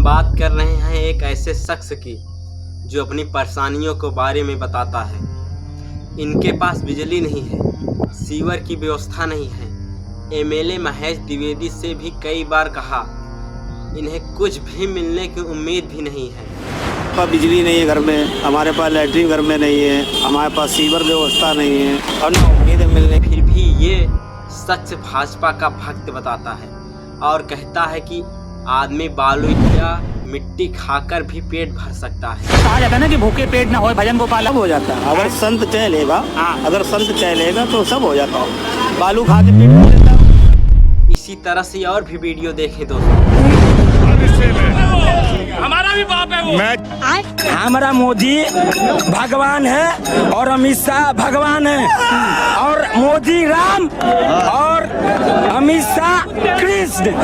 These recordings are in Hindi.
बात कर रहे हैं एक ऐसे शख्स की जो अपनी परेशानियों के बारे में बताता है। इनके पास बिजली नहीं है, सीवर की व्यवस्था नहीं है। एमएलए महेश द्विवेदी से भी कई बार कहा, इन्हें कुछ भी मिलने की उम्मीद भी नहीं है। हमारे पास बिजली नहीं है घर में, हमारे पास लैट्रिन घर में नहीं है, हमारे पास सीवर व्यवस्था नहीं है और न उम्मीद है मिलने। फिर भी ये शख्स भाजपा का भक्त बताता है और कहता है कि आदमी बालू या मिट्टी खाकर भी पेट भर सकता है। कहा जाता है ना कि भूखे पेट ना होए भजन गोपाल। हो जाता है अगर संत चाह लेगा, अगर संत चाह लेगा तो सब हो जाता है। बालू खा के पेट भर लेता है। इसी तरह से और भी वीडियो देखें दोस्तों। हमारा भी बाप है वो। हमारा मोदी भगवान है और अमित शाह भगवान है और मोदी राम और अमित शाह कृष्ण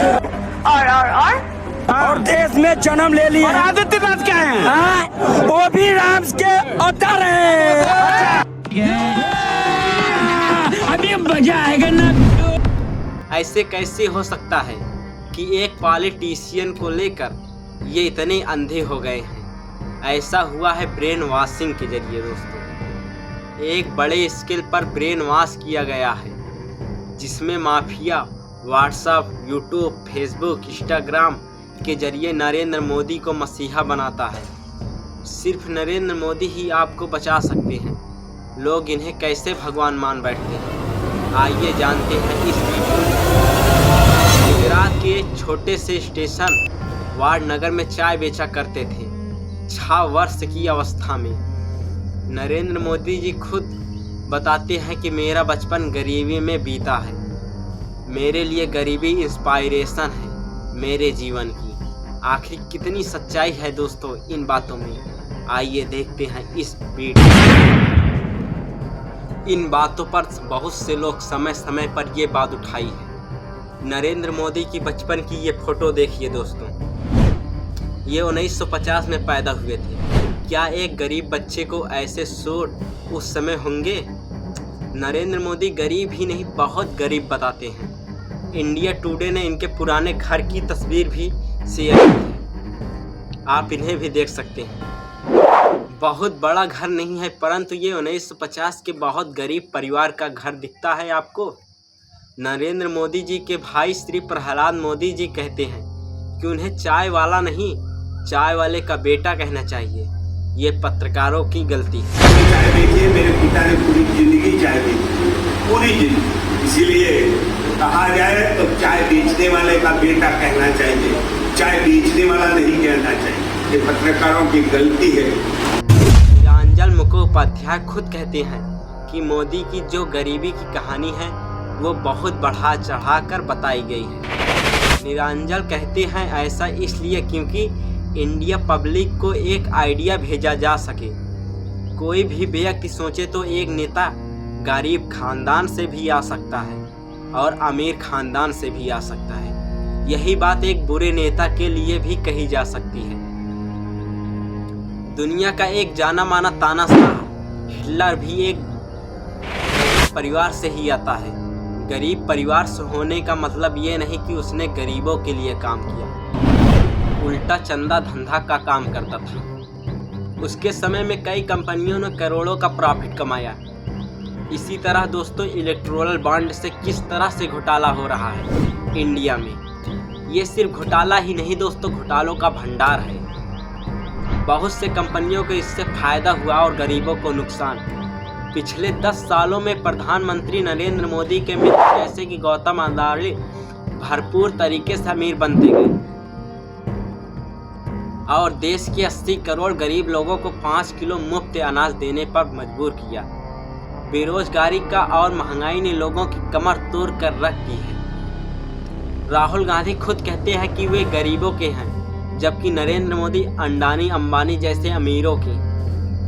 और देश में जन्म ले लिया। आदित्यनाथ क्या है? वो भी राम के अवतार हैं। अभी मजा आएगा ना। ऐसे कैसे हो सकता है कि एक पॉलिटिशियन को लेकर ये इतने अंधे हो गए हैं? ऐसा हुआ है ब्रेन वॉशिंग के जरिए दोस्तों। एक बड़े स्केल पर ब्रेन वॉश किया गया है, जिसमें mafia WhatsApp, YouTube, Facebook, Instagram के जरिए नरेंद्र मोदी को मसीहा बनाता है। सिर्फ नरेंद्र मोदी ही आपको बचा सकते हैं। लोग इन्हें कैसे भगवान मान बैठते हैं, आइए जानते हैं इस वीडियो में। गुजरात के एक छोटे से स्टेशन वाडनगर में चाय बेचा करते थे। 6 वर्ष की अवस्था में नरेंद्र मोदी जी खुद बताते हैं कि मेरा बचपन गरीबी में बीता है। मेरे लिए गरीबी इंस्पायरेशन है मेरे जीवन की। आखिर कितनी सच्चाई है दोस्तों इन बातों में, आइए देखते हैं इस वीडियो। इन बातों पर बहुत से लोग समय समय पर ये बात उठाई है। नरेंद्र मोदी की बचपन की ये फोटो देखिए दोस्तों। ये 1950 में पैदा हुए थे। क्या एक गरीब बच्चे को ऐसे सूट उस समय होंगे? नरेंद्र मोदी गरीब ही नहीं, बहुत गरीब बताते हैं। इंडिया टुडे ने इनके पुराने घर की तस्वीर भी शेयर की है, आप इन्हें भी देख सकते हैं। बहुत बड़ा घर नहीं है, परंतु ये 1950 के बहुत गरीब परिवार का घर दिखता है आपको। नरेंद्र मोदी जी के भाई श्री प्रहलाद मोदी जी कहते हैं कि उन्हें चाय वाला नहीं, चाय वाले का बेटा कहना चाहिए। ये पत्रकारों की गलती है। चाय बेची, मेरे पिता ने पूरी जिंदगी चाय बेची, पूरी जिंदगी। इसीलिए कहा जाए तो चाय बेचने वाले का बेटा कहना चाहिए, चाय बेचने वाला नहीं कहना चाहिए। ये पत्रकारों की गलती है। निरंजन मुखोपाध्याय खुद कहते हैं कि मोदी की जो गरीबी की कहानी है वो बहुत बढ़ा चढ़ाकर बताई गई है। निरंजन कहते हैं ऐसा इसलिए क्योंकि इंडिया पब्लिक को एक आइडिया भेजा जा सके। कोई भी व्यक्ति सोचे तो एक नेता गरीब खानदान से भी आ सकता है और अमीर खानदान से भी आ सकता है। यही बात एक बुरे नेता के लिए भी कही जा सकती है। दुनिया का एक जाना माना तानाशाह हिटलर भी एक परिवार से ही आता है। गरीब परिवार से होने का मतलब ये नहीं कि उसने गरीबों के लिए काम किया, उल्टा चंदा धंधा का काम करता था। उसके समय में कई कंपनियों ने करोड़ों का प्रॉफिट कमाया। इसी तरह दोस्तों इलेक्टोरल बॉन्ड से किस तरह से घोटाला हो रहा है इंडिया में। ये सिर्फ घोटाला ही नहीं दोस्तों, घोटालों का भंडार है। बहुत से कंपनियों को इससे फायदा हुआ और गरीबों को नुकसान। पिछले 10 सालों में प्रधानमंत्री नरेंद्र मोदी के मित्र जैसे कि गौतम अडानी भरपूर तरीके से अमीर बनते गए और देश के 80 करोड़ गरीब लोगों को 5 किलो मुफ्त अनाज देने पर मजबूर किया। बेरोजगारी का और महंगाई ने लोगों की कमर तोड़ कर रख दी है। राहुल गांधी खुद कहते हैं कि वे गरीबों के हैं, जबकि नरेंद्र मोदी अडानी अंबानी जैसे अमीरों के।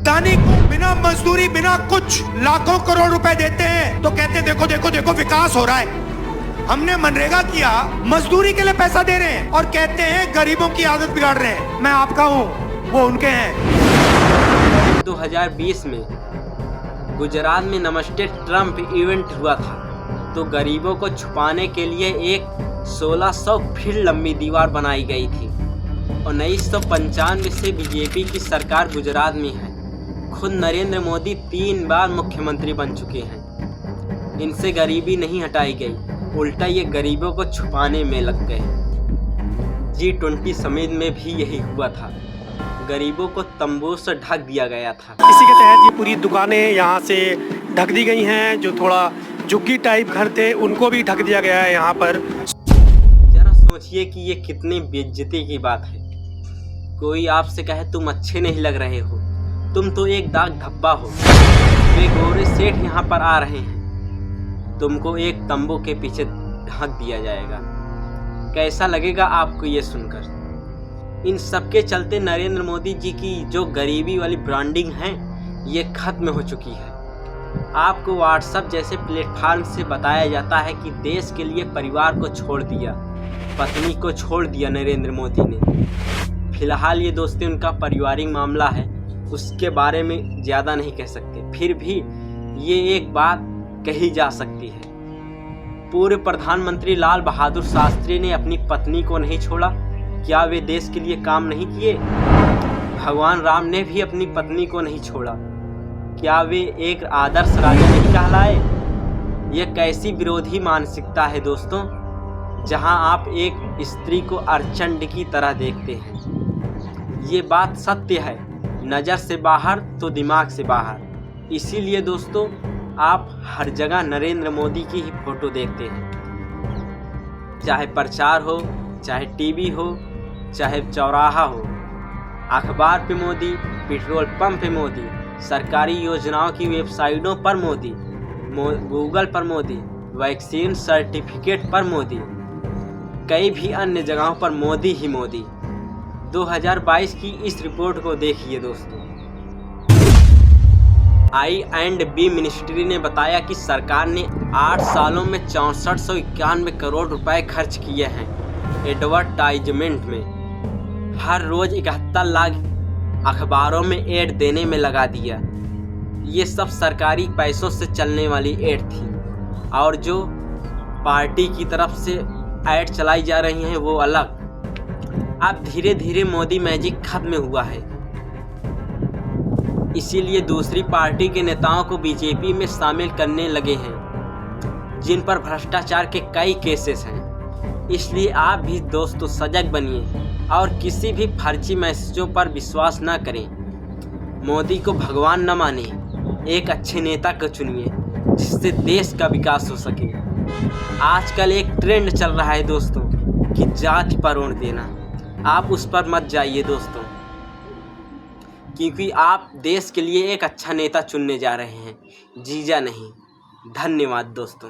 अडानी को बिना मजदूरी बिना कुछ लाखों करोड़ रुपए देते हैं तो कहते हैं देखो देखो देखो विकास हो रहा है। हमने मनरेगा किया, मजदूरी के लिए पैसा दे रहे हैं और कहते हैं गरीबों की आदत बिगाड़ रहे हैं। मैं आपका हूँ, वो उनके हैं। 2020 में गुजरात में नमस्ते ट्रंप इवेंट हुआ था, तो गरीबों को छुपाने के लिए एक 1600 फीट लंबी दीवार बनाई गई थी। 1995 से बीजेपी की सरकार गुजरात में है। खुद नरेंद्र मोदी 3 बार मुख्यमंत्री बन चुके हैं। इनसे गरीबी नहीं हटाई गई, उल्टा ये गरीबों को छुपाने में लग गए। G20 समिट में भी यही हुआ था, गरीबों को तंबू से ढक दिया गया था। इसी के तहत ये पूरी दुकानें यहाँ से ढक दी गई हैं। जो थोड़ा झुग्गी टाइप घर थे उनको भी ढक दिया गया है यहाँ पर। जरा सोचिए कि ये कितनी बेइज्जती की बात है। कोई आपसे कहे तुम अच्छे नहीं लग रहे हो, तुम तो एक दाग धब्बा हो, वे गोरे सेठ यहाँ पर आ रहे हैं, तुमको एक तंबू के पीछे ढक दिया जाएगा। कैसा लगेगा आपको ये सुनकर? इन सब के चलते नरेंद्र मोदी जी की जो गरीबी वाली ब्रांडिंग है ये खत्म हो चुकी है। आपको व्हाट्सएप जैसे प्लेटफॉर्म से बताया जाता है कि देश के लिए परिवार को छोड़ दिया, पत्नी को छोड़ दिया नरेंद्र मोदी ने। फिलहाल ये दोस्ती उनका पारिवारिक मामला है, उसके बारे में ज़्यादा नहीं कह सकते, फिर भी ये एक बात कही जा सकती है। पूर्व प्रधानमंत्री लाल बहादुर शास्त्री ने अपनी पत्नी को नहीं छोड़ा, क्या वे देश के लिए काम नहीं किए? भगवान राम ने भी अपनी पत्नी को नहीं छोड़ा, क्या वे एक आदर्श राजा नहीं कहलाए? यह कैसी विरोधी मानसिकता है दोस्तों, जहां आप एक स्त्री को अर्चंड की तरह देखते हैं। ये बात सत्य है, नज़र से बाहर तो दिमाग से बाहर। इसीलिए दोस्तों आप हर जगह नरेंद्र मोदी की ही फोटो देखते हैं, चाहे प्रचार हो, चाहे टीवी हो, चाहे चौराहा हो। अखबार पे मोदी, पेट्रोल पंप पे मोदी, सरकारी योजनाओं की वेबसाइटों पर मोदी, गूगल पर मोदी, वैक्सीन सर्टिफिकेट पर मोदी, कई भी अन्य जगहों पर मोदी ही मोदी। 2022 की इस रिपोर्ट को देखिए दोस्तों। I&B मिनिस्ट्री ने बताया कि सरकार ने 8 सालों में 6491 करोड़ रुपए खर्च किए हैं एडवर्टाइजमेंट में। हर रोज 71 लाख अखबारों में ऐड देने में लगा दिया। ये सब सरकारी पैसों से चलने वाली ऐड थी, और जो पार्टी की तरफ से ऐड चलाई जा रही हैं वो अलग। अब धीरे धीरे मोदी मैजिक खत्म हुआ है, इसीलिए दूसरी पार्टी के नेताओं को बीजेपी में शामिल करने लगे हैं, जिन पर भ्रष्टाचार के कई केसेस हैं। इसलिए आप भी दोस्तों सजग बनिए और किसी भी फर्जी मैसेजों पर विश्वास न करें। मोदी को भगवान न माने, एक अच्छे नेता को चुनिए जिससे देश का विकास हो सके। आजकल एक ट्रेंड चल रहा है दोस्तों कि जाति पर वोट देना, आप उस पर मत जाइए दोस्तों, क्योंकि आप देश के लिए एक अच्छा नेता चुनने जा रहे हैं, जीजा नहीं। धन्यवाद दोस्तों।